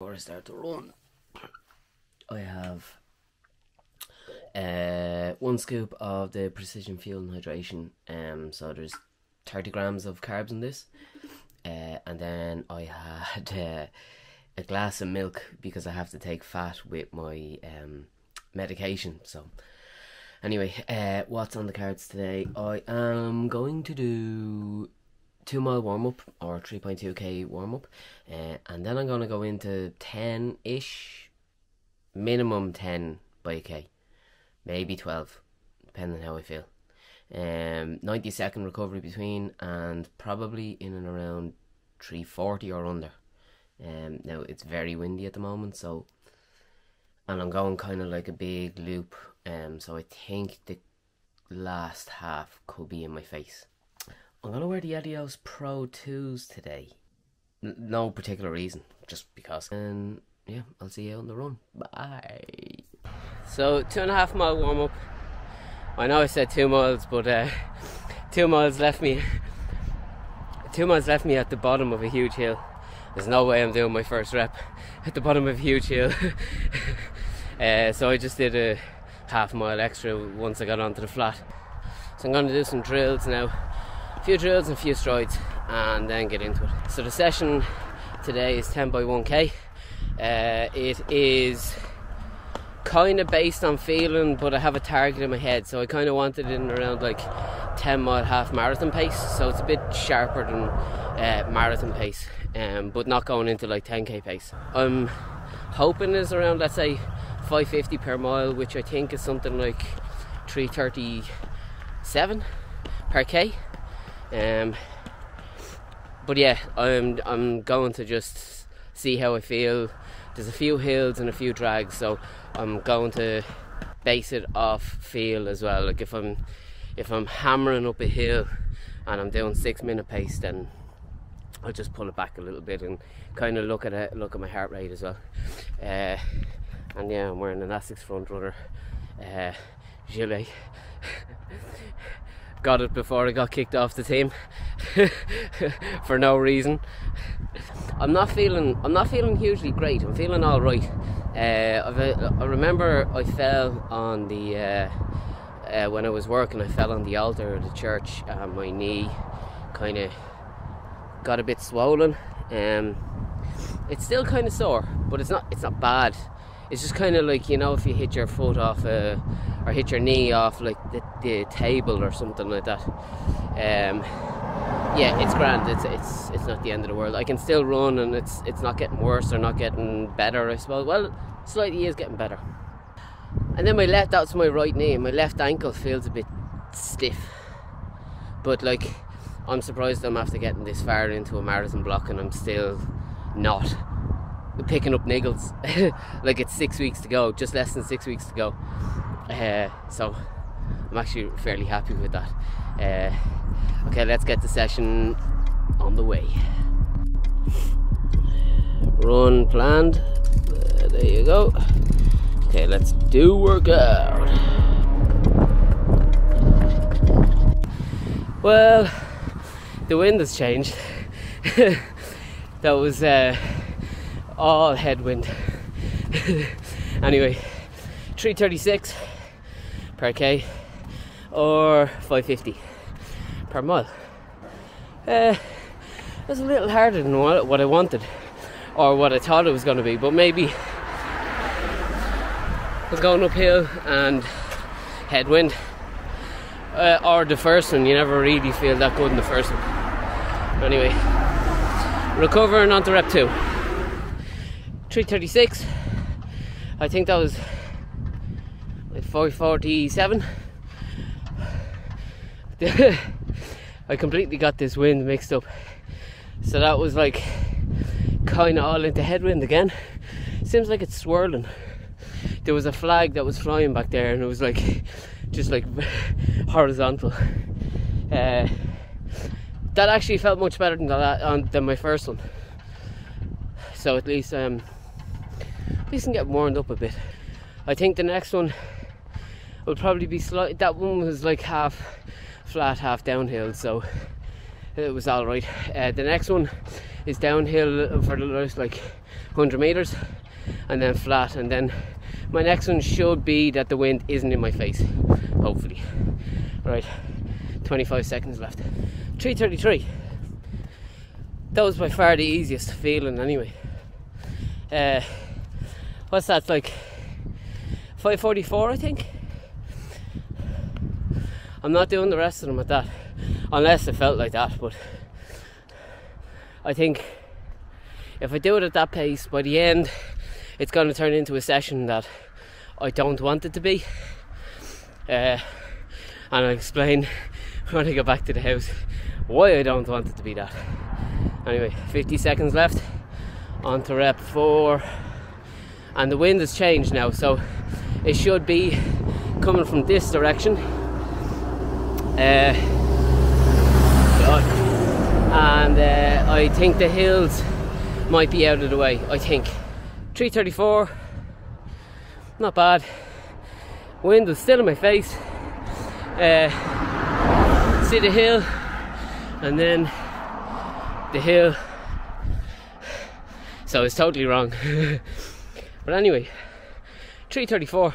Before I start to run, I have 1 scoop of the Precision Fuel and Hydration. So there's 30 grams of carbs in this, and then I had a glass of milk because I have to take fat with my medication. So anyway, what's on the cards today? I am going to do 2 mile warm up or 3.2k warm up, and then I'm going to go into 10-ish, minimum 10 by a k, maybe 12, depending on how I feel. 90-second recovery between, and probably in and around 340 or under. Now it's very windy at the moment, so, and I'm going kind of like a big loop, so I think the last half could be in my face. I'm going to wear the Epiosde Pro 2s today. No particular reason, just because. And yeah, I'll see you on the run. Bye. So 2.5 mile warm up. I know I said 2 miles, but 2 miles left me. 2 miles left me at the bottom of a huge hill. There's no way I'm doing my first rep at the bottom of a huge hill. So I just did a half mile extra once I got onto the flat. So I'm going to do some drills now. A few drills and a few strides, and then get into it. So the session today is 10 by 1k. It is kind of based on feeling, but I have a target in my head, so I kind of wanted it in around like 10 mile half marathon pace, so it's a bit sharper than marathon pace, but not going into like 10k pace. I'm hoping is around, let's say, 550 per mile, which I think is something like 337 per k. But yeah, I'm going to just see how I feel. There's a few hills and a few drags, so I'm going to base it off feel as well. Like if I'm hammering up a hill and I'm doing 6-minute pace, then I'll just pull it back a little bit and kind of look at my heart rate as well. And yeah, I'm wearing an Asics front runner gilet. Got it before I got kicked off the team for no reason. I'm not feeling hugely great. I'm feeling all right. I remember I fell on the when I was working. I fell on the altar of the church, and my knee kind of got a bit swollen. It's still kind of sore, but it's not bad. It's just kind of like, you know, if you hit your foot off or hit your knee off like the table or something like that. Yeah, it's grand. It's not the end of the world. I can still run, and it's not getting worse or not getting better, I suppose. Well, slightly is getting better. And then that's my right knee. My left ankle feels a bit stiff, but like, I'm surprised I'm after getting this far into a marathon block and I'm still not picking up niggles. Like, it's 6 weeks to go, just less than 6 weeks to go. So I'm actually fairly happy with that. Okay, let's get the session on the way. Run planned. There you go. Okay, let's do workout. Well, the wind has changed. That was all headwind. Anyway, 336 per k or 550 per mile. That's a little harder than what I wanted, or what I thought it was going to be, but maybe I'm going uphill and headwind, or the first one. You never really feel that good in the first one. Anyway, recovering onto rep 2. 336. I think that was like 547. I completely got this wind mixed up, so that was like kind of all into headwind again. Seems like it's swirling. There was a flag that was flying back there, and it was like just like horizontal. That actually felt much better than my first one, so at least can get warmed up a bit. I think the next one will probably be slight. That one was like half flat, half downhill, so it was all right. The next one is downhill for the last like 100 meters, and then flat. And then my next one should be that the wind isn't in my face, hopefully. Right, 25 seconds left. 3:33. That was by far the easiest feeling anyway. What's that, like 5:44 I think? I'm not doing the rest of them at that, unless it felt like that, but I think if I do it at that pace, by the end it's going to turn into a session that I don't want it to be, and I'll explain when I go back to the house why I don't want it to be that. Anyway, 50 seconds left, on to rep 4, and the wind has changed now, so it should be coming from this direction. And I think the hills might be out of the way, I think. 3:34, not bad. Wind was still in my face. See the hill, and then the hill, so it's totally wrong. But anyway, 3:34,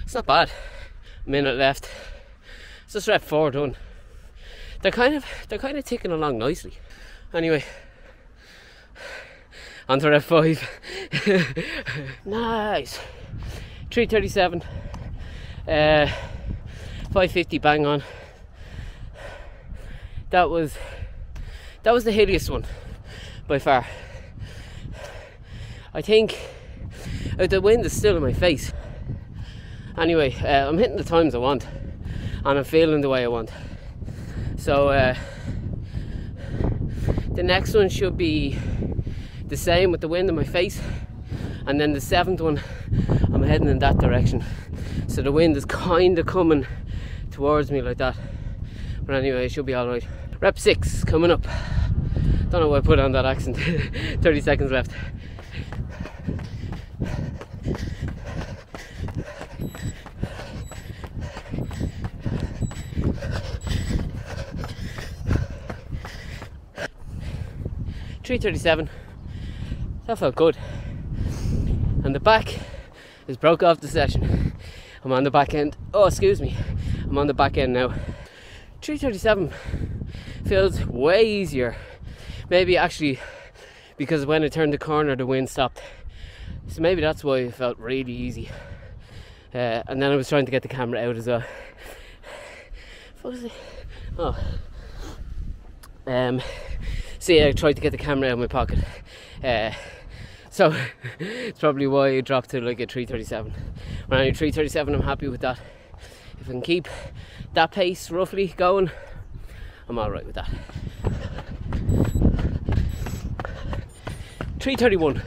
it's not bad. Minute left. It's just rep 4 done. They're kind of ticking along nicely. Anyway, on to rep 5. Nice. 3:37. 5:50 bang on. That was the hilliest one by far. I think the wind is still in my face. Anyway, I'm hitting the times I want, and I'm feeling the way I want. So the next one should be the same with the wind in my face, and then the 7th one I'm heading in that direction, so the wind is kind of coming towards me like that. But anyway, it should be alright. Rep 6 coming up. Don't know why I put on that accent. 30 seconds left. $3:37. That felt good. And the back is broke off the session. I'm on the back end. Oh, excuse me. I'm on the back end now. 3:37 feels way easier. Maybe actually because when I turned the corner the wind stopped. So maybe that's why it felt really easy. And then I was trying to get the camera out as well. What was it? Oh. So yeah, I tried to get the camera out of my pocket. So it's probably why I dropped to like a 3:37. When I'm 3:37, I'm happy with that. If I can keep that pace roughly going, I'm alright with that. 3:31.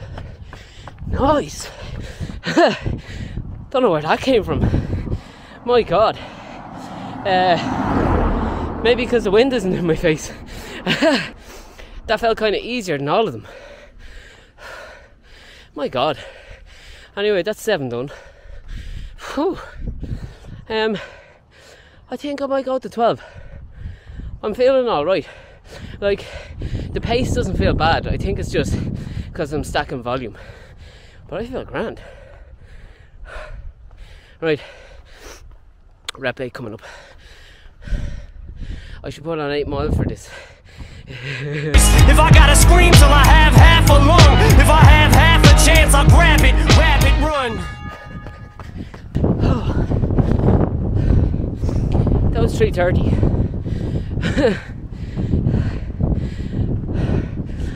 Nice. Don't know where that came from. My God. Maybe because the wind isn't in my face. That felt kind of easier than all of them. My God. Anyway, that's 7 done. Whew. I think I might go to 12. I'm feeling alright. Like, the pace doesn't feel bad. I think it's just because I'm stacking volume. But I feel grand. Right. Rep 8 coming up. I should put on 8 mile for this. If I gotta scream till I have half a lung, if I have half a chance, I'll grab it, run. That was 3:30.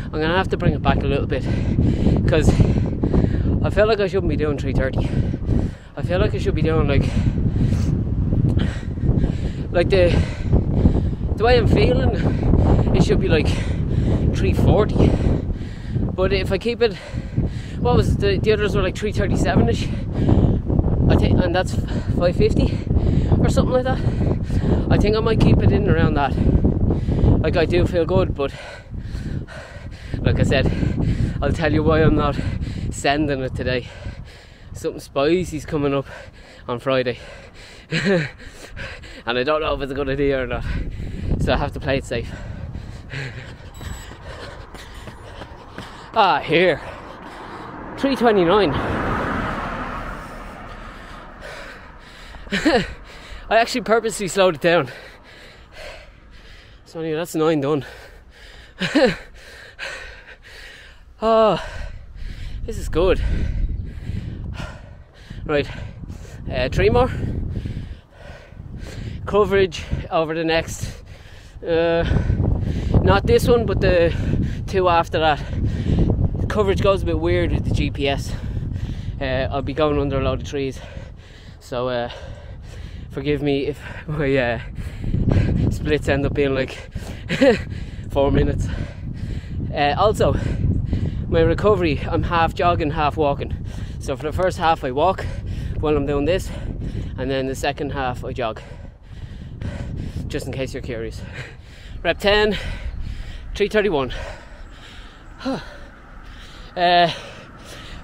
I'm gonna have to bring it back a little bit because I feel like I shouldn't be doing 3:30. I feel like I should be doing like the way I'm feeling, it should be like 3:40. But if I keep it, what was it? The others were like 3:37ish, I think, and that's 5:50 or something like that. I think I might keep it in around that. Like, I do feel good, but like I said, I'll tell you why I'm not sending it today. Something spicy's coming up on Friday. And I don't know if it's a good idea or not, so I have to play it safe. Ah, here. 3:29. I actually purposely slowed it down. So anyway, that's 9 done. Oh, this is good. Right, 3 more. Coverage over the next, not this one, but the 2 after that. Coverage goes a bit weird with the GPS. I'll be going under a load of trees, so forgive me if my splits end up being like 4 minutes. Also, my recovery, I'm half jogging, half walking. So for the first half I walk while I'm doing this, and then the second half I jog, just in case you're curious. Rep 10, 3:31.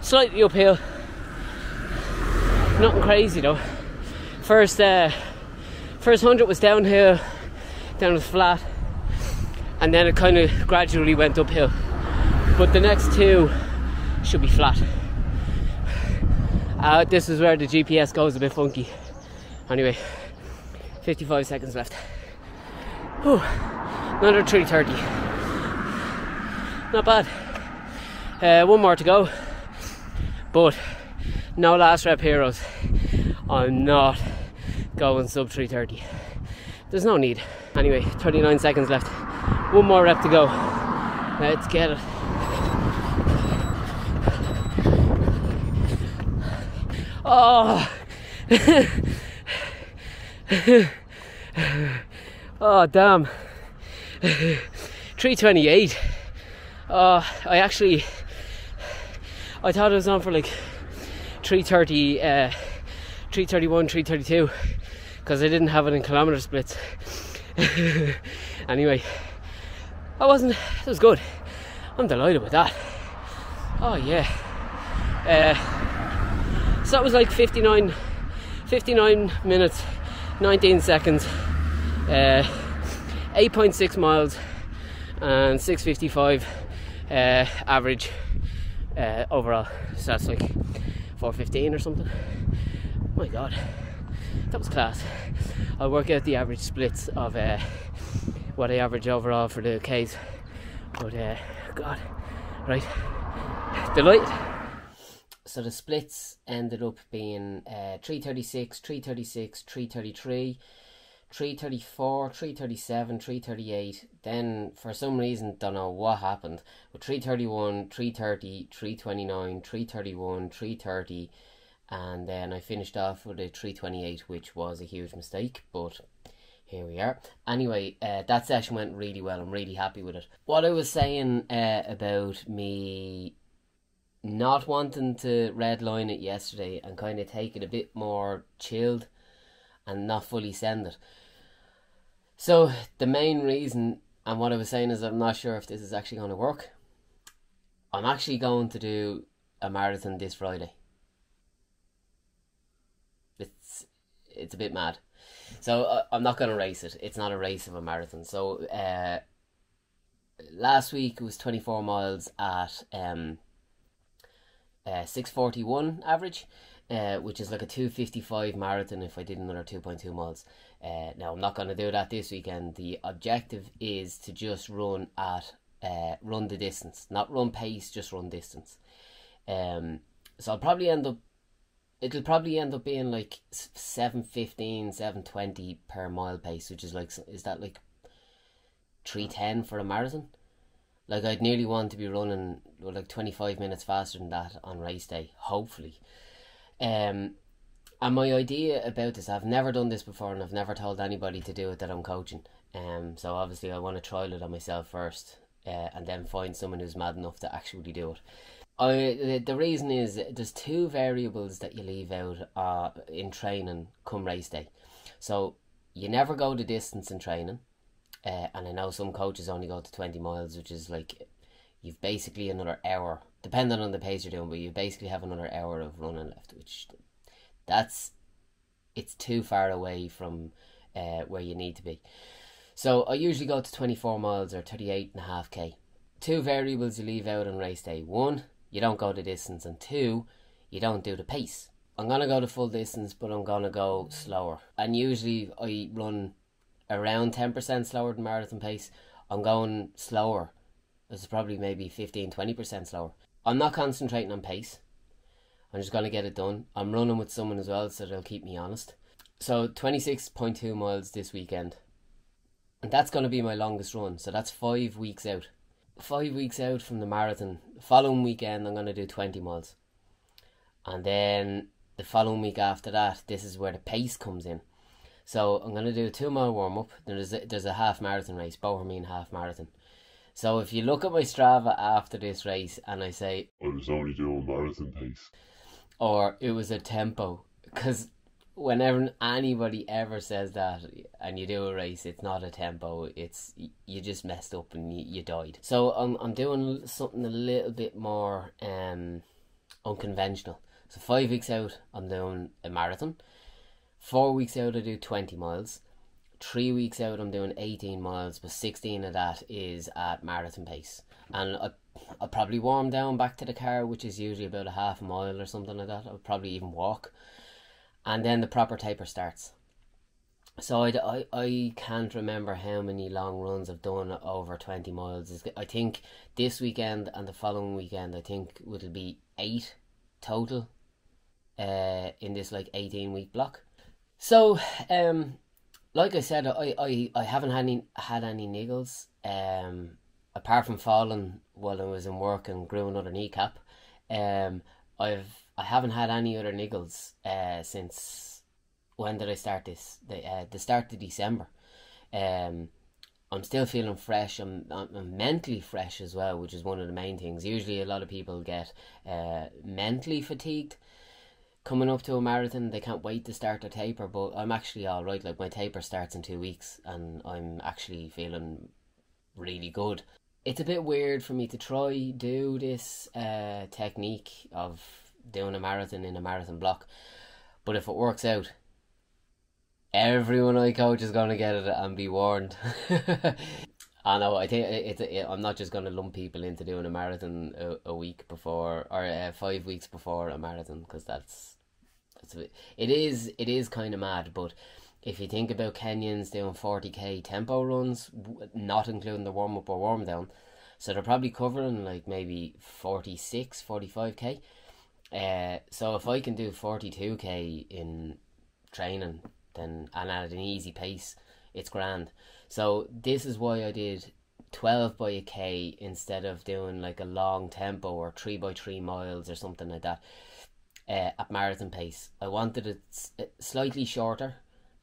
Slightly uphill, nothing crazy though. First 100 was downhill, down was flat, and then it kind of gradually went uphill. But the next 2 should be flat. This is where the GPS goes a bit funky. Anyway, 55 seconds left. Whew. Another 3:30. Not bad. 1 more to go. But no last rep heroes. I'm not going sub 3:30. There's no need. Anyway, 39 seconds left. 1 more rep to go. Let's get it. Oh. Oh damn. 3:28. I thought it was on for like 3:30, 3:31, 3:32, because I didn't have it in kilometre splits. Anyway, it was good. I'm delighted with that. Oh yeah. So that was like 59 minutes, 19 seconds, 8.6 miles and 6:55 average overall. So that's like 4:15 or something. My god, that was class. I'll work out the average splits of what I average overall for the Ks. But god, right, delighted. So the splits ended up being 3:36, 3:36, 3:33, 3:34, 3:37, 3:38. Then for some reason, don't know what happened, but 3:31, 3:30, 3:29, 3:31, 3:30, and then I finished off with a 3:28, which was a huge mistake, but here we are. Anyway, that session went really well. I'm really happy with it. What I was saying about me not wanting to redline it yesterday and kind of take it a bit more chilled and not fully send it. So the main reason, and what I was saying, is I'm not sure if this is actually going to work. I'm actually going to do a marathon this Friday. It's a bit mad. So I'm not going to race it. It's not a race of a marathon. So last week it was 24 miles at 6:41 average, which is like a 2:55 marathon if I did another 2.2 miles. Now I'm not going to do that this weekend. The objective is to just run the distance, not run pace, just run distance. So it'll probably end up being like 7:15, 7:20 per mile pace, which is like, is that like 3:10 for a marathon? Like, I'd nearly want to be running like 25 minutes faster than that on race day, hopefully. And my idea about this, I've never done this before and I've never told anybody to do it that I'm coaching. So obviously I want to trial it on myself first, and then find someone who's mad enough to actually do it. The reason is, there's 2 variables that you leave out in training come race day. So you never go the distance in training. And I know some coaches only go to 20 miles, which is like, you've basically another hour, depending on the pace you're doing, but you basically have another hour of running left, which it's too far away from where you need to be. So I usually go to 24 miles or 38.5k. 2 variables you leave out on race day. 1, you don't go the distance, and 2, you don't do the pace. I'm going to go the full distance, but I'm going to go slower. And usually I run around 10% slower than marathon pace. I'm going slower. It's probably maybe 15-20% slower. I'm not concentrating on pace. I'm just going to get it done. I'm running with someone as well, so they'll keep me honest. So 26.2 miles this weekend. And that's going to be my longest run. So that's 5 weeks out. 5 weeks out from the marathon. The following weekend I'm going to do 20 miles. And then the following week after that, this is where the pace comes in. So I'm going to do a 2-mile warm-up. There's a half marathon race, Bohermeen half marathon. So if you look at my Strava after this race and I say, I was only doing marathon pace, or it was a tempo, because whenever anybody ever says that and you do a race, it's not a tempo, it's you just messed up and you died. So I'm doing something a little bit more unconventional. So 5 weeks out I'm doing a marathon, 4 weeks out I do 20 miles, 3 weeks out I'm doing 18 miles, but 16 of that is at marathon pace. And I'll probably warm down back to the car, which is usually about a half a mile or something like that. I'll probably even walk. And then the proper taper starts. So I can't remember how many long runs I've done over 20 miles. I think this weekend and the following weekend, I think it'll be 8 total in this like 18-week block. So like I said, I haven't had any niggles apart from falling while I was in work and grew another kneecap. I haven't had any other niggles since, when did I start this? The start of December. I'm still feeling fresh. I'm mentally fresh as well, which is one of the main things. Usually a lot of people get mentally fatigued coming up to a marathon. They can't wait to start their taper, but I'm actually alright. Like, my taper starts in 2 weeks and I'm actually feeling really good. It's a bit weird for me to try do this technique of doing a marathon in a marathon block, but if it works out, everyone I coach is going to get it and be warned. I know, I think I'm not just going to lump people into doing a marathon a week before, or 5 weeks before a marathon, because it is kind of mad. But if you think about Kenyans doing 40k tempo runs, not including the warm-up or warm-down, so they're probably covering like maybe 46, 45k. So if I can do 42k in training, then, and at an easy pace, it's grand. So this is why I did 12 by a k instead of doing like a long tempo or 3 by 3 miles or something like that at marathon pace. I wanted it slightly shorter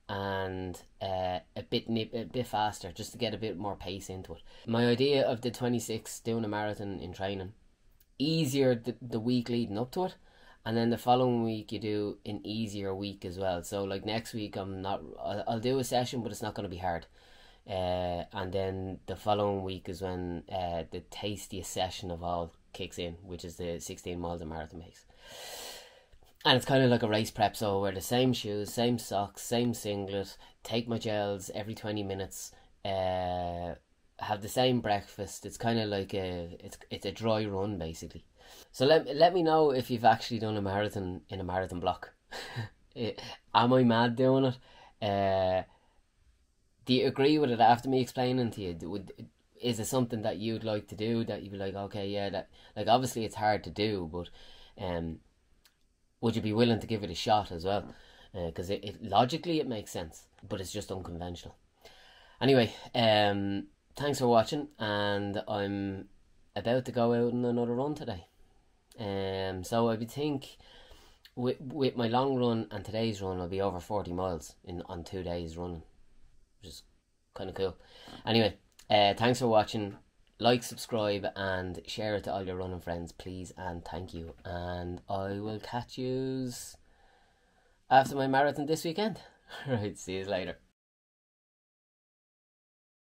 and a bit faster, just to get a bit more pace into it. My idea of the 26 doing a marathon in training, easier the week leading up to it, and then the following week you do an easier week as well. So like next week I'll do a session, but it's not going to be hard. And then the following week is when the tastiest session of all kicks in, which is the 16 miles of marathon pace. And it's kind of like a race prep, so I wear the same shoes, same socks, same singlet, take my gels every 20 minutes, have the same breakfast. It's kind of like it's a dry run basically. So let me know if you've actually done a marathon in a marathon block. Am I mad doing it? Do you agree with it after me explaining to you? Is it something that you'd like to do, that you'd be like, okay, yeah, that, like, obviously it's hard to do, but would you be willing to give it a shot as well? Because it logically it makes sense, but it's just unconventional. Anyway, thanks for watching, and I'm about to go out on another run today. So I would think with my long run and today's run, I'll be over 40 miles on 2 days running, which is kind of cool. Anyway, thanks for watching. Like, subscribe, and share it to all your running friends, please, and thank you. And I will catch yous after my marathon this weekend. Right, see you later.